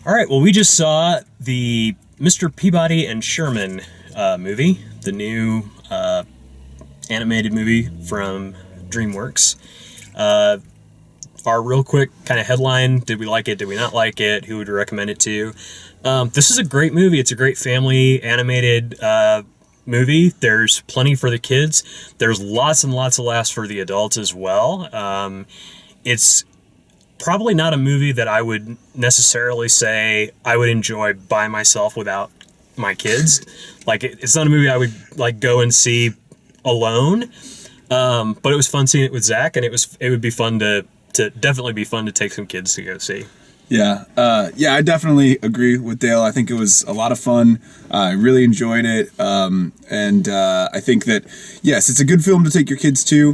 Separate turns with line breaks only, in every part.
All right, well, we just saw the Mr. Peabody and Sherman movie, the new animated movie from Dreamworks. Our real quick kind of headline, did we like it, did we not like it, who would we recommend it to? This is a great movie. It's a great family animated movie. There's plenty for the kids. There's lots and lots of laughs for the adults as well. It's probably not a movie that I would necessarily say I would enjoy by myself without my kids. Like, it's not a movie I would like go and see alone. But it was fun seeing it with Zach, and it would be fun to definitely be fun to take some kids to go see.
Yeah, I definitely agree with Dale. I think it was a lot of fun. I really enjoyed it, and I think that, yes, it's a good film to take your kids to.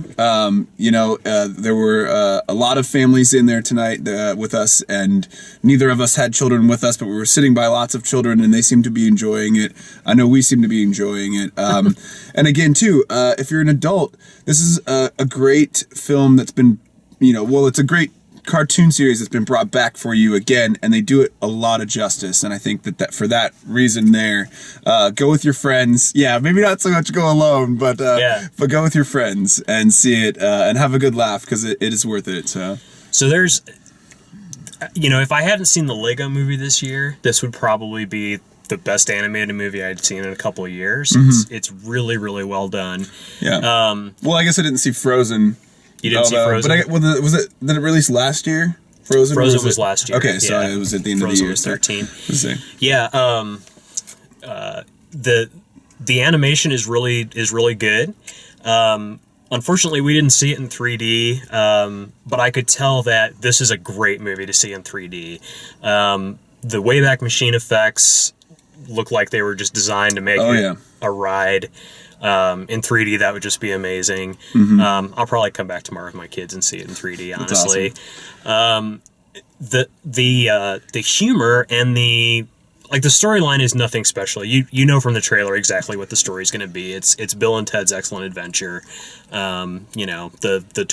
There were a lot of families in there tonight with us, and neither of us had children with us, but we were sitting by lots of children, and they seemed to be enjoying it. I know we seem to be enjoying it. And again, too, if you're an adult, this is a great film that's been, it's a great cartoon series that's been brought back for you again, and they do it a lot of justice. And I think that for that reason there, go with your friends. Yeah, maybe not so much go alone, but go with your friends and see it and have a good laugh, because it is worth it. So there's,
if I hadn't seen the Lego movie this year, this would probably be the best animated movie I'd seen in a couple of years.
Mm-hmm.
It's really, really well done.
Yeah. Well, I guess I didn't see Frozen.
You didn't see Frozen?
Did it release last year? Frozen
was last year.
Okay, so it was at the end
Frozen
of the year.
was 13. Yeah. The animation is really good. Unfortunately, we didn't see it in 3D, but I could tell that this is a great movie to see in 3D. The Wayback Machine effects look like they were just designed to make a ride. In 3D, that would just be amazing.
Mm-hmm.
I'll probably come back tomorrow with my kids and see it in 3D, honestly.
Awesome.
The humor and the storyline is nothing special. You know from the trailer exactly what the story's going to be. It's Bill and Ted's Excellent Adventure. The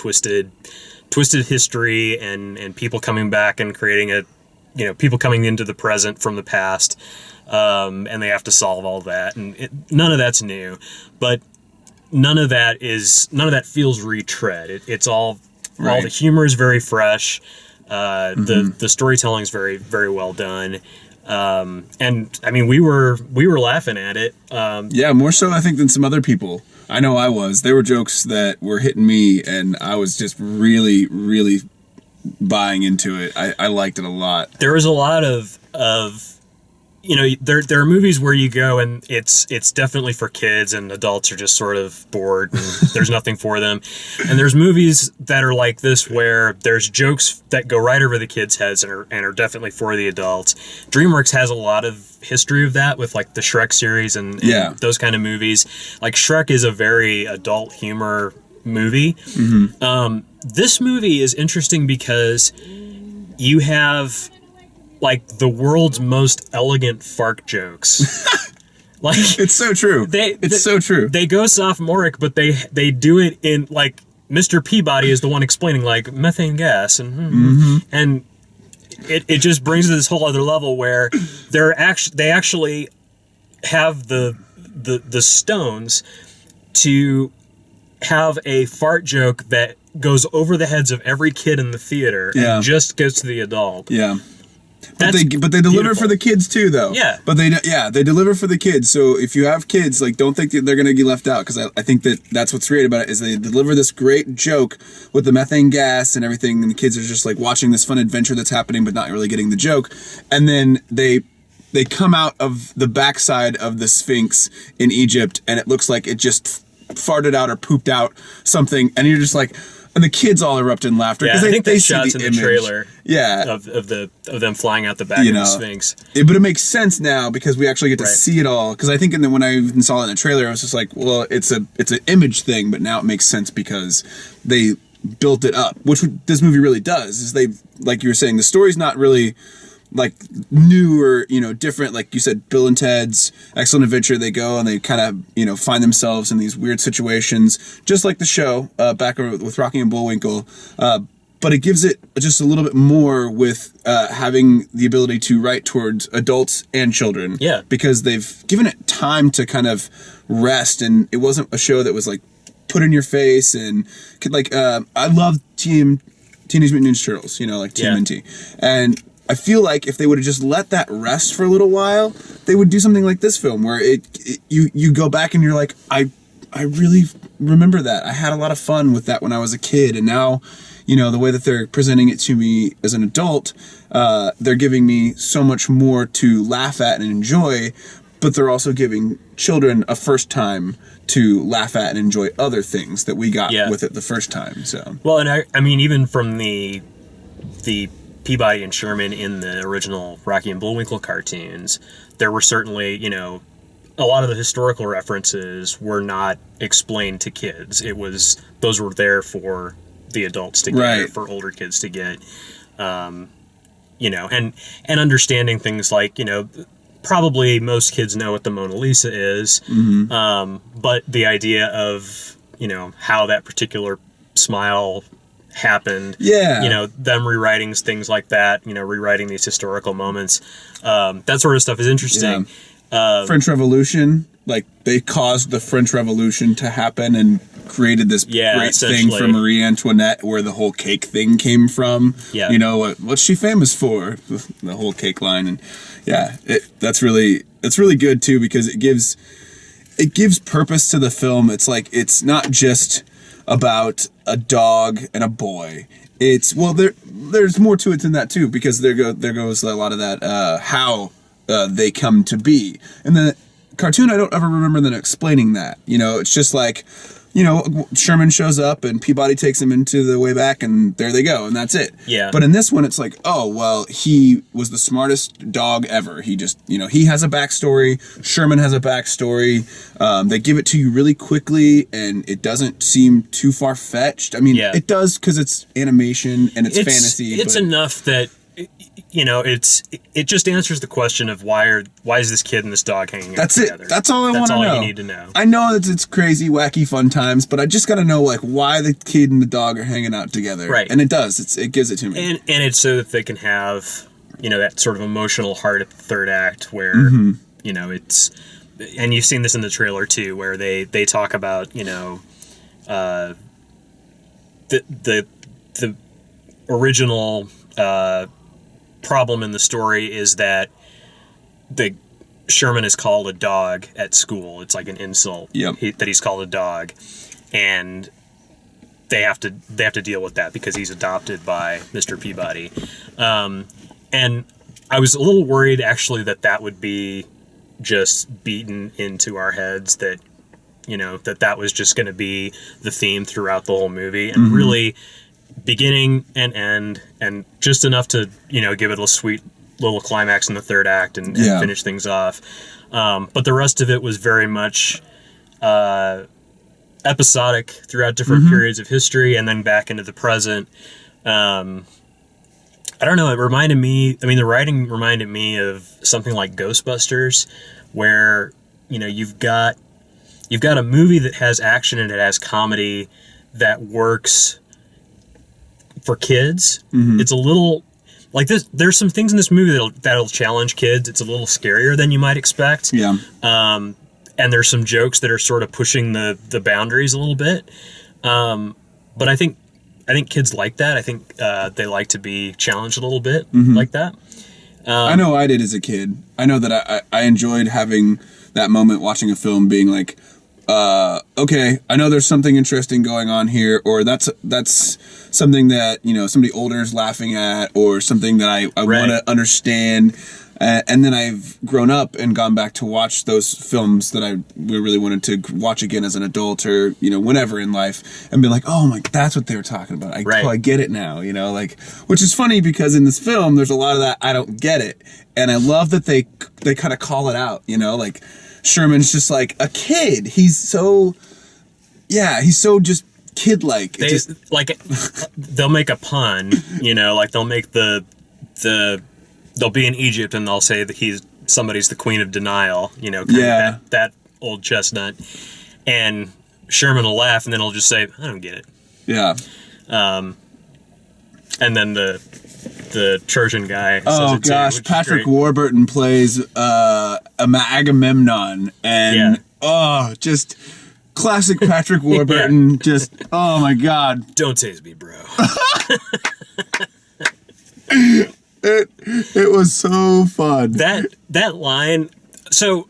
twisted history and people coming back and creating people coming into the present from the past. And they have to solve all that, and none of that's new, but none of that feels retread. It's all the humor is very fresh. The storytelling is very, very well done. And I mean, we were laughing at it.
More so I think than some other people. I know I was. There were jokes that were hitting me, and I was just really, really buying into it. I liked it a lot.
There was a lot of there are movies where you go and it's definitely for kids, and adults are just sort of bored and there's nothing for them. And there's movies that are like this where there's jokes that go right over the kids' heads and are definitely for the adults. DreamWorks has a lot of history of that with like the Shrek series and those kind of movies. Like Shrek is a very adult humor movie.
Mm-hmm.
This movie is interesting because you have like the world's most elegant fart jokes. Like,
it's so true. It's so true.
They go sophomoric, but they do it in like Mr. Peabody is the one explaining like methane gas and it just brings it to this whole other level where they actually have the stones to have a fart joke that goes over the heads of every kid in the theater and just goes to the adult.
Yeah. But they deliver beautiful. For the kids too, though.
Yeah.
But they deliver for the kids. So if you have kids, like, don't think that they're gonna get left out, because I think that's what's great about it is they deliver this great joke with the methane gas and everything, and the kids are just like watching this fun adventure that's happening, but not really getting the joke. And then they come out of the backside of the Sphinx in Egypt, and it looks like it just farted out or pooped out something, and you're just like. And the kids all erupt in laughter
because I think they shots in the trailer.
Yeah,
of them flying out the back of the Sphinx.
But it makes sense now because we actually get to see it all. Because I think when I even saw it in the trailer, I was just like, well, it's an image thing, but now it makes sense because they built it up, which this movie really does. Is they, like you were saying, the story's not really like new or different. Like you said, Bill and Ted's Excellent Adventure, they go and they kind of find themselves in these weird situations, just like the show back with Rocky and Bullwinkle. but it gives it just a little bit more with having the ability to write towards adults and children.
Yeah.
Because they've given it time to kind of rest, and it wasn't a show that was like put in your face and could like I love Teenage Mutant Ninja Turtles, like TMNT. And I feel like if they would have just let that rest for a little while, they would do something like this film where you go back and you're like, I really remember that. I had a lot of fun with that when I was a kid, and now, the way that they're presenting it to me as an adult, they're giving me so much more to laugh at and enjoy, but they're also giving children a first time to laugh at and enjoy other things that we got with it the first time. So
well, and I mean, even from the Peabody and Sherman in the original Rocky and Bullwinkle cartoons, there were certainly, a lot of the historical references were not explained to kids. Those were there for the adults to get, or for older kids to get, and understanding things like, probably most kids know what the Mona Lisa is, but the idea of, how that particular smile happened, them rewriting things like that, rewriting these historical moments, that sort of stuff is interesting.
French Revolution, like they caused the French Revolution to happen and created this great thing for Marie Antoinette, where the whole cake thing came from. What's she famous for? The whole cake line. And that's really good too, because it gives purpose to the film. It's like, it's not just about a dog and a boy. It's there's more to it than that too, because there goes a lot of that how they come to be. And the cartoon, I don't ever remember them explaining that. It's just like, Sherman shows up and Peabody takes him into the way back, and there they go, and that's it.
Yeah.
But in this one, it's like, oh, well, he was the smartest dog ever. He just, he has a backstory. Sherman has a backstory. They give it to you really quickly, and it doesn't seem too far-fetched. I mean, it does, because it's animation and it's fantasy.
It's enough that, it just answers the question of why is this kid and this dog hanging out together?
That's all I want to know.
That's all you need to know.
I know it's crazy, wacky, fun times, but I just got to know like why the kid and the dog are hanging out together.
Right.
And it does. It gives it to me.
And it's so that they can have, that sort of emotional heart at the third act where, it's, and you've seen this in the trailer too, where they talk about, the original problem in the story is that Sherman is called a dog at school. It's like an insult that he's called a dog, and they have to deal with that because he's adopted by Mr. Peabody. And I was a little worried actually that would be just beaten into our heads, that that was just going to be the theme throughout the whole movie, and really beginning and end, and just enough to give it a sweet little climax in the third act and finish things off. But the rest of it was very much episodic throughout different periods of history, and then back into the present. I don't know, it reminded me, the writing reminded me of something like Ghostbusters, where you've got a movie that has action and it has comedy that works for kids. It's a little like this. There's some things in this movie that'll challenge kids. It's a little scarier than you might expect. And there's some jokes that are sort of pushing the boundaries a little bit. But I think kids like that. I think they like to be challenged a little bit like that.
I know I did as a kid. I know that I enjoyed having that moment watching a film, being like, okay, I know there's something interesting going on here, or that's something that somebody older is laughing at, or something that I want to understand. And then I've grown up and gone back to watch those films that I really wanted to watch again as an adult, or whenever in life, and be like, oh my, that's what they were talking about. I get it now. Which is funny, because in this film there's a lot of that I don't get it, and I love that they kind of call it out. Like Sherman's just like a kid. He's so just kid-like.
They'll make a pun, like they'll make they'll be in Egypt and they'll say that somebody's the queen of denial, that old chestnut, and Sherman will laugh and then he'll just say, I don't get it. And then the Trojan guy.
Oh
says it
gosh,
too,
Patrick Warburton plays Agamemnon, and just classic Patrick Warburton. Just oh my god,
don't tase me, bro.
it was so fun.
That line. So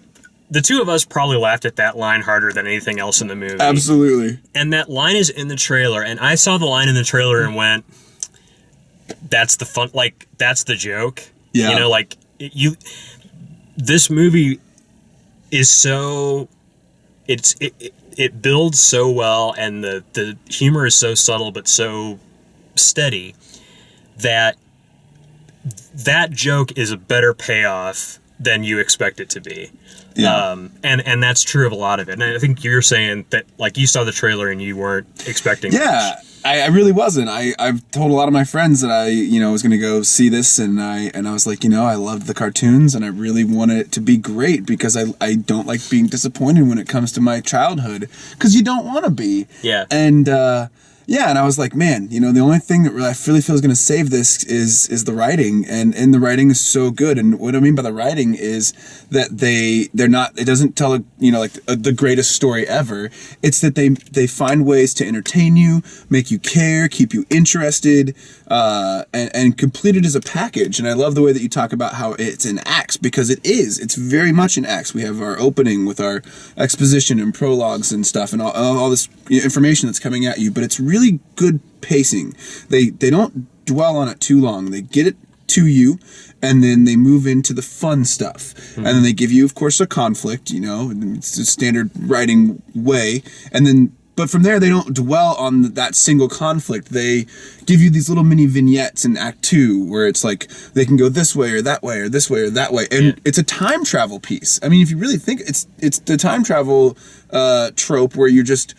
the two of us probably laughed at that line harder than anything else in the movie.
Absolutely.
And that line is in the trailer, and I saw the line in the trailer and went, "That's the fun. Like that's the joke."
Yeah.
You know, like this movie is so. It builds so well, and the humor is so subtle but so steady that joke is a better payoff than you expect it to be.
Yeah.
And that's true of a lot of it. And I think you're saying that, like, you saw the trailer and you weren't expecting
Yeah,
much.
I really wasn't. I've told a lot of my friends that I was going to go see this, and I was like, I loved the cartoons, and I really wanted it to be great because I don't like being disappointed when it comes to my childhood, because you don't want to be.
Yeah.
And and I was like, man, the only thing that I really feel is going to save this is the writing, and the writing is so good. And what I mean by the writing is that it doesn't tell the greatest story ever. It's that they find ways to entertain you, make you care, keep you interested, and complete it as a package. And I love the way that you talk about how it's in acts, because it's very much in acts. We have our opening with our exposition and prologues and stuff, and all this information that's coming at you, but it's really good pacing. They don't dwell on it too long. They get it to you, and then they move into the fun stuff. Mm-hmm. And then they give you, of course, a conflict, it's a standard writing way. And then, but from there, they don't dwell on that single conflict. They give you these little mini vignettes in Act 2 where it's like they can go this way or that way or this way or that way. And it's a time travel piece. I mean, if you really think it's the time travel trope where you're just,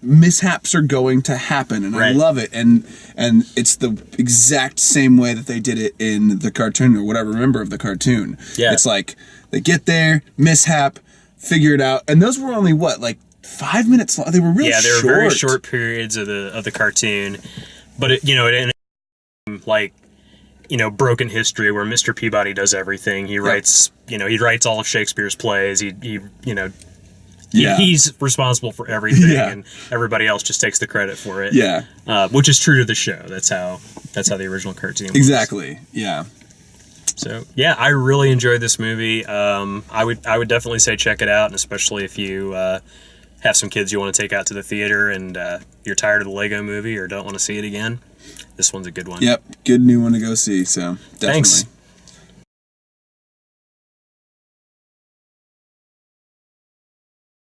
mishaps are going to happen, and I love it, and it's the exact same way that they did it in the cartoon, or what I remember of the cartoon. Yeah, it's like they get there, mishap, figure it out, and those were only 5 minutes long. They were really short.
Yeah, they were very short periods of the cartoon, but it ended like broken history where Mr. Peabody does everything. He writes he writes all of Shakespeare's plays. He's responsible for everything, and everybody else just takes the credit for it.
Yeah,
which is true to the show. That's how the original cartoon was.
Exactly. Yeah.
So I really enjoyed this movie. I would definitely say check it out, and especially if you have some kids you want to take out to the theater and you're tired of the Lego Movie or don't want to see it again. This one's a good one.
Yep, good new one to go see. So definitely.
Thanks.